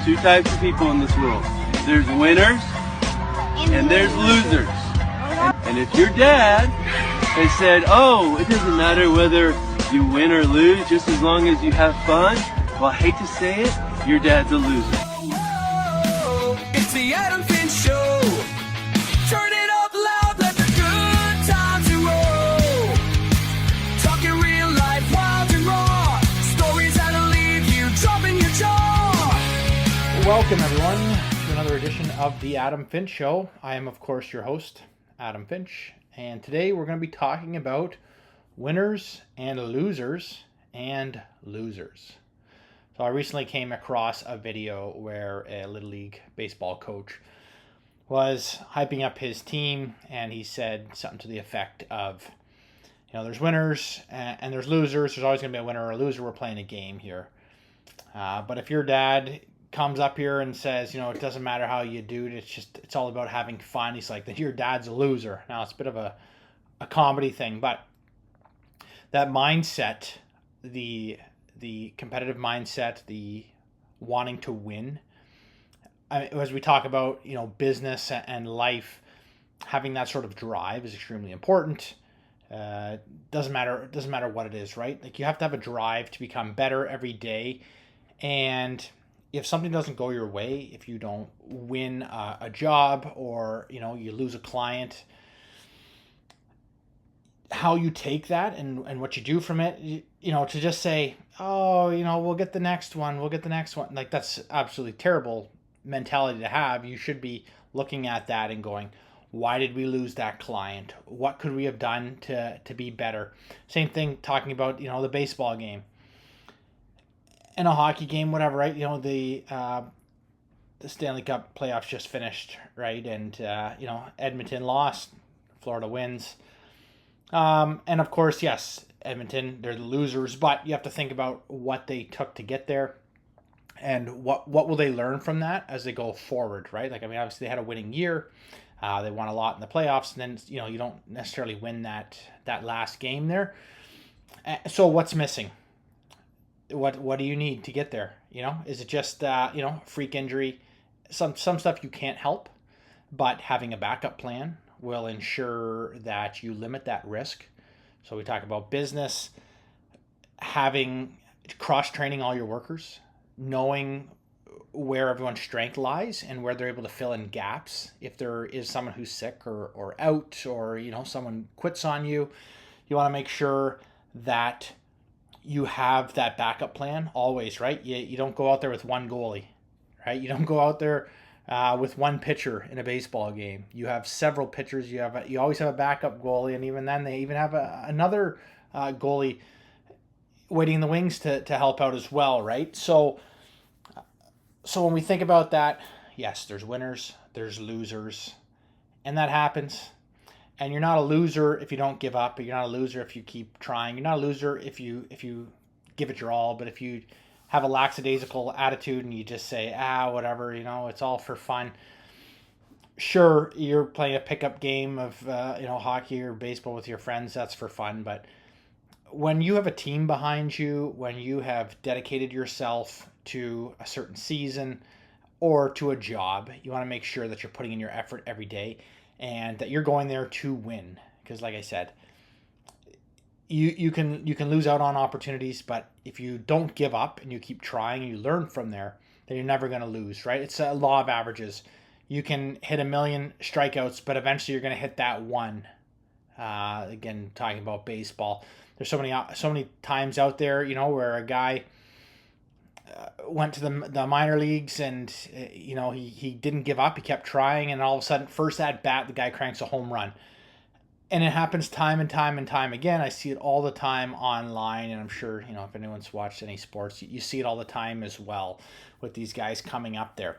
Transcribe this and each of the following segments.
two types of people in this world. There's winners and there's losers. And if your dad has said, oh, it doesn't matter whether you win or lose, just as long as you have fun, well, I hate to say it, your dad's a loser. It's the Adam Finch Show. Turn it up loud, let the good times roll. Talking real life, wild and raw. Stories that'll leave you dropping your jaw. Welcome, everyone, to another edition of the Adam Finch Show. I am, of course, your host, Adam Finch, and today we're going to be talking about winners and losers and losers. So I recently came across a video where a Little League baseball coach was hyping up his team, and he said something to the effect of, there's winners and there's losers. There's always going to be a winner or a loser. We're playing a game here. But if your dad comes up here and says, it doesn't matter how you do it, it's all about having fun, he's like, then your dad's a loser. Now, it's a bit of a comedy thing, but that mindset, the competitive mindset, the wanting to win, as we talk about, business and life, having that sort of drive is extremely important. Doesn't matter what it is, right? Like, you have to have a drive to become better every day. And if something doesn't go your way, if you don't win a job, or you lose a client, how you take that and what you do from it, to just say, oh, we'll get the next one, like, that's absolutely terrible mentality to have. You should be looking at that and going, why did we lose that client? What could we have done to be better? Same thing talking about, the baseball game. In a hockey game, whatever, right? The Stanley Cup playoffs just finished, right? And, Edmonton lost, Florida wins. And of course, yes, Edmonton, they're the losers, but you have to think about what they took to get there and what will they learn from that as they go forward, right? Like, obviously they had a winning year. They won a lot in the playoffs, and then, you don't necessarily win that last game there. So what's missing? What do you need to get there? Is it just, freak injury? Some stuff you can't help, but having a backup plan will ensure that you limit that risk. So we talk about business, having cross-training all your workers, knowing where everyone's strength lies and where they're able to fill in gaps. If there is someone who's sick or out, or, someone quits on you, you want to make sure that you have that backup plan always, right? You don't go out there with one goalie, right? You don't go out there with one pitcher in a baseball game. You have several pitchers. You always have a backup goalie, and even then, they even have another goalie waiting in the wings to help out as well, right? So when we think about that, yes, there's winners, there's losers, and that happens. And you're not a loser if you don't give up. You're not a loser if you keep trying. You're not a loser if you give it your all. But if you have a lackadaisical attitude and you just say, whatever, it's all for fun. Sure, you're playing a pickup game of, hockey or baseball with your friends. That's for fun. But when you have a team behind you, when you have dedicated yourself to a certain season or to a job, you want to make sure that you're putting in your effort every day and that you're going there to win. Because, like I said, you can lose out on opportunities, but if you don't give up and you keep trying and you learn from there, then you're never going to lose, right? It's a law of averages. You can hit 1 million strikeouts, but eventually you're going to hit that one. Again, talking about baseball, there's so many times out there, where a guy went to the minor leagues and he didn't give up. He kept trying, and all of a sudden, first at bat, the guy cranks a home run. And it happens time and time and time again. I see it all the time online, and I'm sure, if anyone's watched any sports, you see it all the time as well with these guys coming up there.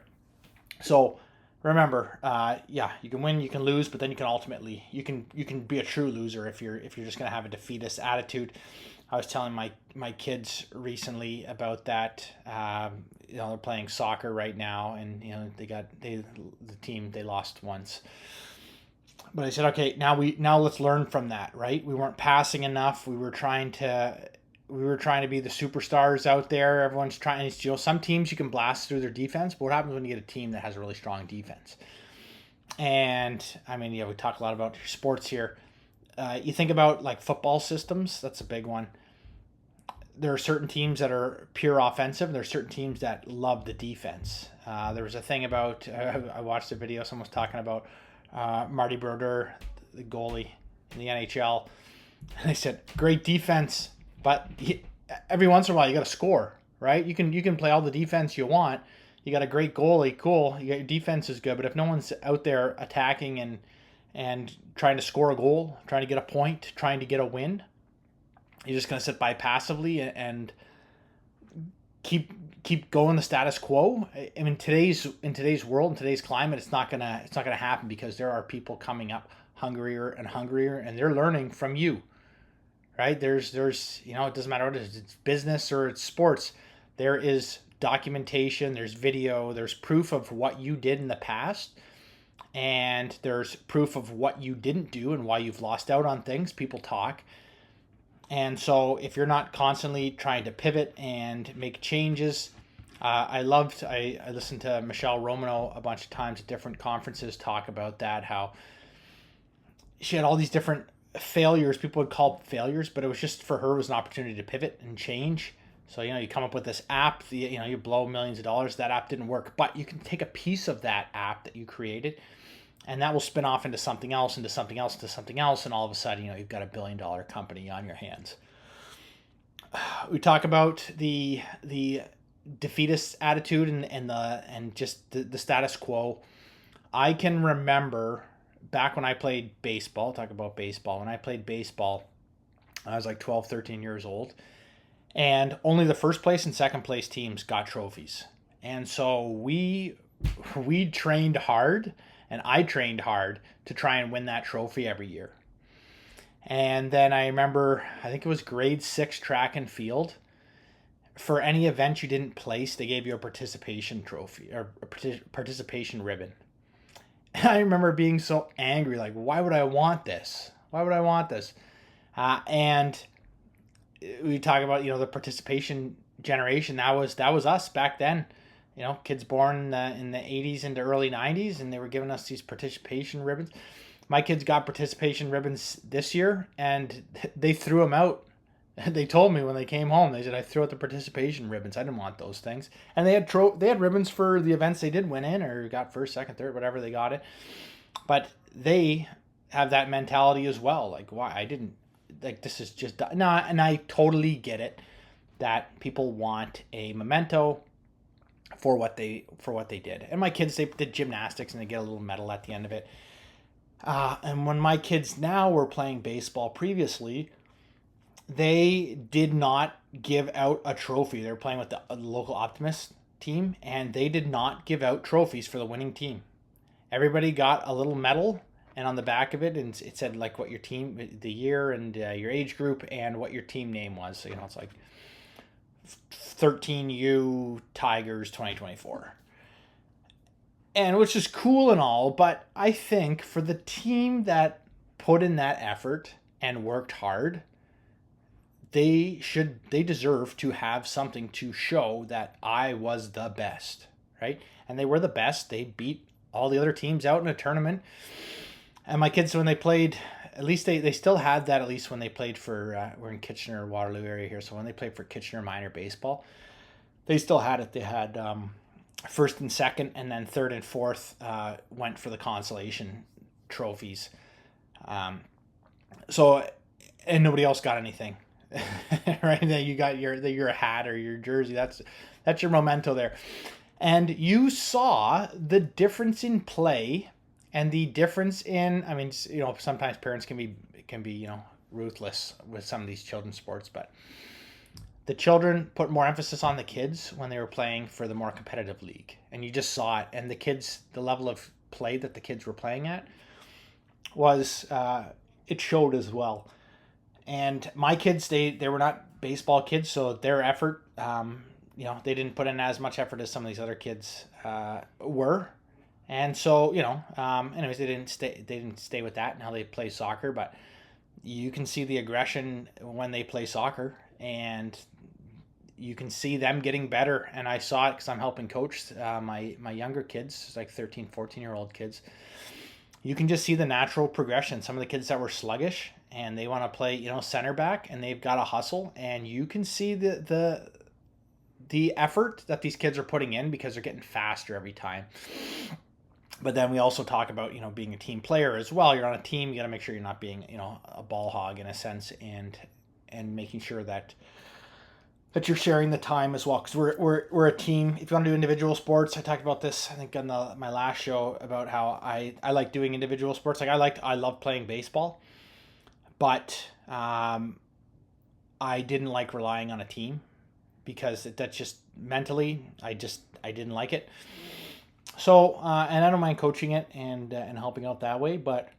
So remember, you can win, you can lose, but then you can ultimately, you can be a true loser if you're just going to have a defeatist attitude. I was telling my kids recently about that. They're playing soccer right now, and the team, they lost once. But I said, okay, now let's learn from that, right? We weren't passing enough. We were trying to we were trying to be the superstars out there. Everyone's trying, you know, some teams you can blast through their defense, but what happens when you get a team that has a really strong defense? And I mean, yeah, we talk a lot about sports here. You think about like football systems, that's a big one. There are certain teams that are pure offensive. There are certain teams that love the defense. There was a thing about, I watched a video, someone was talking about Marty Brodeur, the goalie in the NHL. And they said, great defense, but every once in a while you got to score, right? You can play all the defense you want. You got a great goalie, cool. You got your defense is good, but if no one's out there attacking and trying to score a goal, trying to get a point, trying to get a win, you're just going to sit by passively and keep going the status quo. I mean, in today's world, in today's climate, it's not gonna happen, because there are people coming up hungrier and hungrier, and they're learning from you, right? There's you know, it doesn't matter what it is, it's business or it's sports. There is documentation, there's video, there's proof of what you did in the past, and there's proof of what you didn't do and why you've lost out on things. People talk. And so if you're not constantly trying to pivot and make changes, I listened to Michelle Romano a bunch of times at different conferences talk about that, how she had all these different failures, people would call failures, but it was just, for her, it was an opportunity to pivot and change. So, you know, you come up with this app, you know, you blow millions of dollars, that app didn't work, but you can take a piece of that app that you created, and that will spin off into something else, into something else, into something else, and all of a sudden, you know, you've got $1 billion company on your hands. We talk about the defeatist attitude and just the status quo. I can remember back when I played baseball, talk about baseball. When I played baseball, I was like 12, 13 years old, and only the first place and second place teams got trophies. And so we trained hard, and I trained hard to try and win that trophy every year. And then I remember, I think it was grade 6 track and field. For any event you didn't place, they gave you a participation trophy or a participation ribbon. And I remember being so angry, like, why would I want this? Why would I want this? And we talk about, you know, the participation generation. That was us back then. You know, kids born in the 80s into early 90s, and they were giving us these participation ribbons. My kids got participation ribbons this year, and they threw them out. They told me when they came home, they said, I threw out the participation ribbons. I didn't want those things. And they had ribbons for the events they did win in, or got first, second, third, whatever they got it. But they have that mentality as well. Like, why? I didn't, like, this is just, no, and I totally get it that people want a memento for what they did. And my kids, they did gymnastics, and they get a little medal at the end of it. And when my kids now were playing baseball previously, they did not give out a trophy. They were playing with the local Optimist team, and they did not give out trophies for the winning team. Everybody got a little medal, and on the back of it, and it said like what your team, the year, and your age group, and what your team name was. So, you know, it's like 13U Tigers 2024. And which is cool and all, but I think for the team that put in that effort and worked hard, they deserve to have something to show that I was the best, right? And they were the best. They beat all the other teams out in a tournament. And my kids, when they played, at least they still had that, at least when they played for, we're in Kitchener, Waterloo area here, so when they played for Kitchener minor baseball, they still had it. They had first and second, and then third and fourth went for the consolation trophies. So, and nobody else got anything. Right? That you got your hat or your jersey. That's your memento there. And you saw the difference in play and the difference in, I mean, you know, sometimes parents can be, you know, ruthless with some of these children's sports, but the children put more emphasis on the kids when they were playing for the more competitive league. And you just saw it. And the kids, the level of play that the kids were playing at was, it showed as well. And my kids, they were not baseball kids, so their effort, you know, they didn't put in as much effort as some of these other kids were. And so, you know, anyways, they didn't stay with that and how they play soccer, but you can see the aggression when they play soccer. and you can see them getting better. And I saw it because I'm helping coach my younger kids, like 13, 14-year-old kids. You can just see the natural progression. Some of the kids that were sluggish and they want to play, center back, and they've got to hustle, and you can see the effort that these kids are putting in because they're getting faster every time. But then we also talk about, being a team player as well. You're on a team, you got to make sure you're not being, a ball hog in a sense, and making sure that you're sharing the time as well, because we're a team. If you want to do individual sports, I talked about this, I think, on my last show, about how I like doing individual sports. Like I love playing baseball, but I didn't like relying on a team, because that's just mentally, I didn't like it. So and I don't mind coaching it and helping out that way, but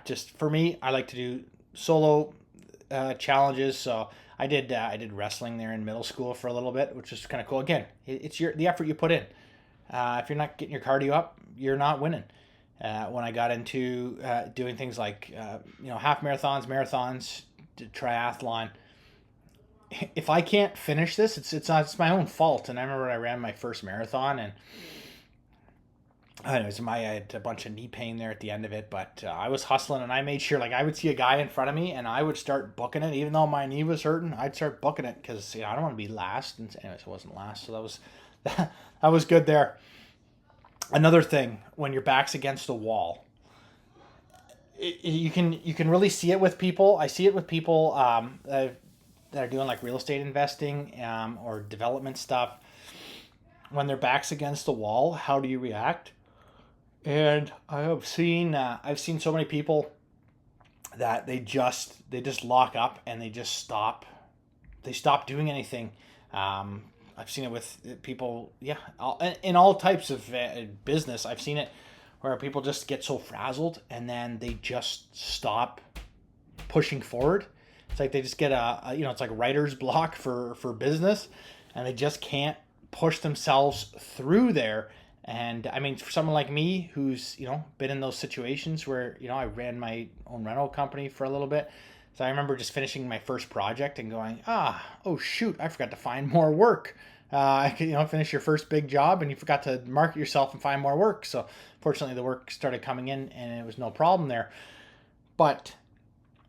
just for me, I like to do solo challenges. So I did wrestling there in middle school for a little bit, which is kind of cool. Again, it's the effort you put in. If you're not getting your cardio up, you're not winning. When I got into doing things like half marathons, triathlon, if I can't finish this, it's my own fault. And I remember I ran my first marathon, and anyways, I had a bunch of knee pain there at the end of it, but I was hustling, and I made sure, like, I would see a guy in front of me and I would start booking it. Even though my knee was hurting, I'd start booking it, because I don't want to be last. And anyways, it wasn't last, so that was good there. Another thing, when your back's against the wall, you can really see it with people. I see it with people that are doing like real estate investing or development stuff. When their back's against the wall, how do you react? And I've seen so many people that they just lock up and they just stop. They stop doing anything. I've seen it with people, in all types of business. I've seen it where people just get so frazzled and then they just stop pushing forward. It's like they just get it's like writer's block for business, and they just can't push themselves through there. And I mean, for someone like me who's, been in those situations where, I ran my own rental company for a little bit. So I remember just finishing my first project and going, oh shoot, I forgot to find more work. Finish your first big job and you forgot to market yourself and find more work. So fortunately the work started coming in and it was no problem there. But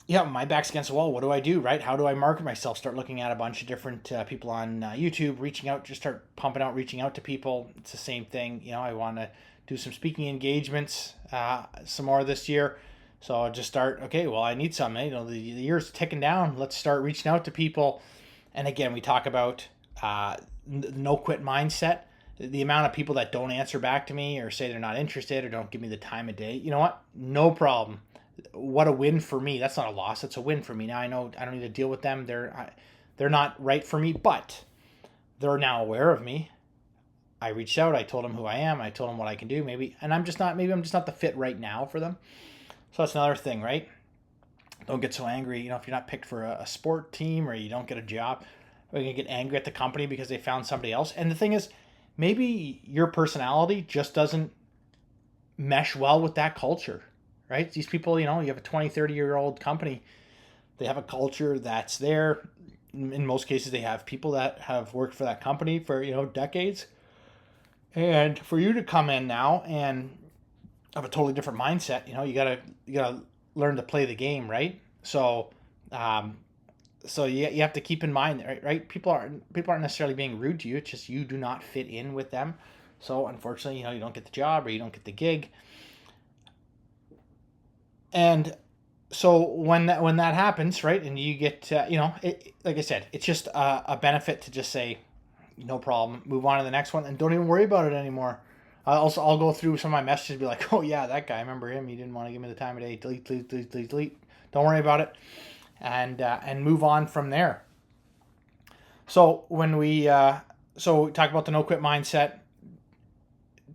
yeah, my back's against the wall. What do I do, right? How do I market myself? Start looking at a bunch of different people on YouTube, reaching out, just start pumping out, reaching out to people. It's the same thing. I want to do some speaking engagements some more this year. So I'll just start, okay, well, I need some. The year's ticking down. Let's start reaching out to people. And again, we talk about no quit mindset. The amount of people that don't answer back to me or say they're not interested or don't give me the time of day. You know what? No problem. What a win for me. That's not a loss. It's a win for me. Now I know I don't need to deal with them. They're not right for me, but they're now aware of me. I reached out. I told them who I am. I told them what I can do. Maybe I'm just not the fit right now for them. So that's another thing, right? Don't get so angry. If you're not picked for a sport team or you don't get a job, or you get angry at the company because they found somebody else. And the thing is, maybe your personality just doesn't mesh well with that culture. Right? These people, you have a 20, 30-year-old company. They have a culture that's there. In most cases, they have people that have worked for that company for, decades. And for you to come in now and have a totally different mindset, you gotta learn to play the game, right? So, you have to keep in mind, right? People aren't necessarily being rude to you. It's just you do not fit in with them. So, unfortunately, you don't get the job or you don't get the gig. And so when that happens, right, and you get, like I said, it's just a benefit to just say, no problem, move on to the next one, and don't even worry about it anymore. I'll go through some of my messages and be like, oh yeah, that guy, I remember him. He didn't want to give me the time of day. Delete. Don't worry about it, and move on from there. So when we talk about the no quit mindset,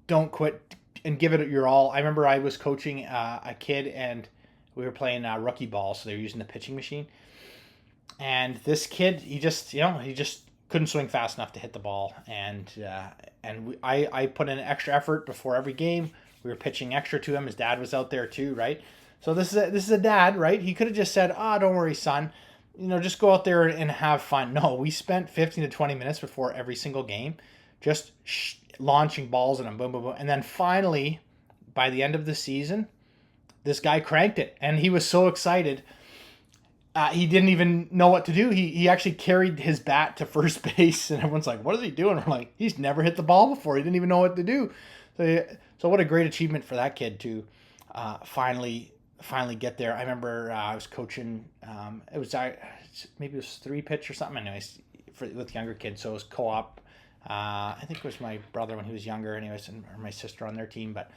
don't quit. And give it your all. I remember I was coaching a kid and we were playing rookie ball, so they were using the pitching machine. And this kid, he just couldn't swing fast enough to hit the ball. And I put in extra effort before every game. We were pitching extra to him. His dad was out there too, right? So this is a dad, right? He could have just said, don't worry, son. just go out there and have fun. No, we spent 15 to 20 minutes before every single game just launching balls at him, boom, boom, boom. And then finally, by the end of the season, this guy cranked it. And he was so excited. He didn't even know what to do. He actually carried his bat to first base. And everyone's like, what is he doing? We're like, he's never hit the ball before. He didn't even know what to do. So what a great achievement for that kid to finally get there. I remember I was coaching. Maybe it was 3-pitch or something. Anyways, with younger kids, so it was co-op. I think it was my brother when he was younger. Anyways, or my sister on their team, but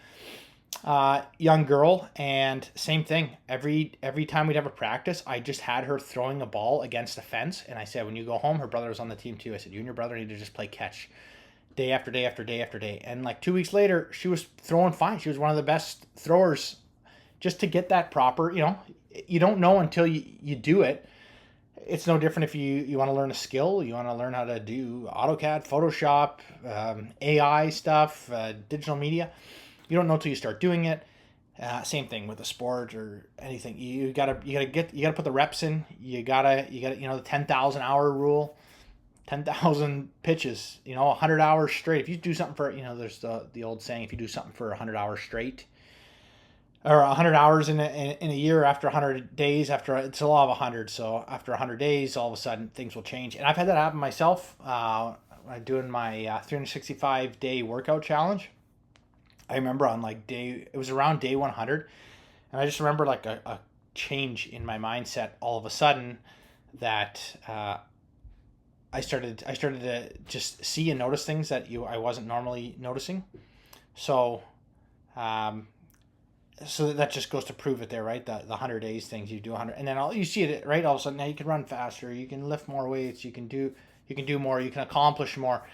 young girl, and same thing. Every time we'd have a practice, I just had her throwing a ball against a fence, and I said, when you go home, her brother was on the team too. I said, you and your brother need to just play catch. Day after day after day after day. And like 2 weeks later, she was throwing fine. She was one of the best throwers. Just to get that proper, you don't know until you do it. It's no different if you want to learn a skill. You want to learn how to do AutoCAD, Photoshop, AI stuff, digital media. You don't know until you start doing it. Same thing with a sport or anything. You gotta put the reps in. You gotta the 10,000 hour rule. 10,000 pitches, 100 hours straight. If you do something for, there's the old saying, if you do something for 100 hours straight, or 100 hours in a year, after 100 days, it's a law of 100. So after 100 days, all of a sudden things will change. And I've had that happen myself. I'm doing my 365 day workout challenge. I remember it was around day 100. And I just remember like a change in my mindset all of a sudden that, I started to just see and notice things that I wasn't normally noticing. So that just goes to prove it there, right? The 100 days things, you do 100, and then you see it, right? All of a sudden now you can run faster, you can lift more weights, you can do more, you can accomplish more.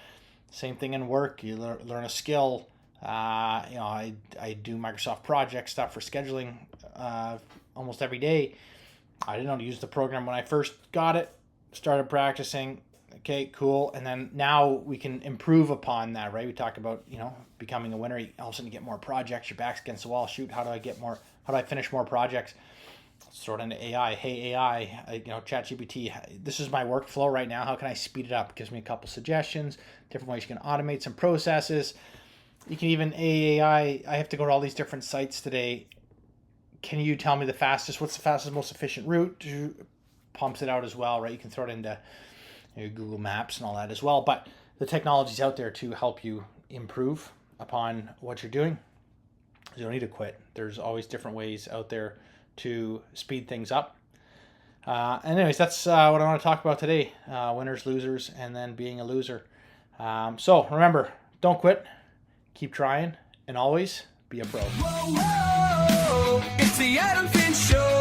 Same thing in work. You learn a skill. I do Microsoft project stuff for scheduling almost every day. I didn't know to use the program when I first got it. Started practicing. Okay, cool. And then now we can improve upon that, right? We talk about, becoming a winner. All of a sudden you get more projects, your back's against the wall. Shoot, how do I finish more projects? Let's throw it into AI. Hey, AI, ChatGPT, this is my workflow right now. How can I speed it up? It gives me a couple suggestions, different ways you can automate some processes. You can even AI, I have to go to all these different sites today. Can you tell me what's the fastest, most efficient route? Pumps it out as well, right? You can throw it into Google Maps and all that as well. But the technology's out there to help you improve upon what you're doing. You don't need to quit. There's always different ways out there to speed things up. Anyways, that's what I want to talk about today. Winners, losers, and then being a loser. So remember, don't quit. Keep trying. And always be a pro. Whoa, whoa, it's the Adam Finch Show.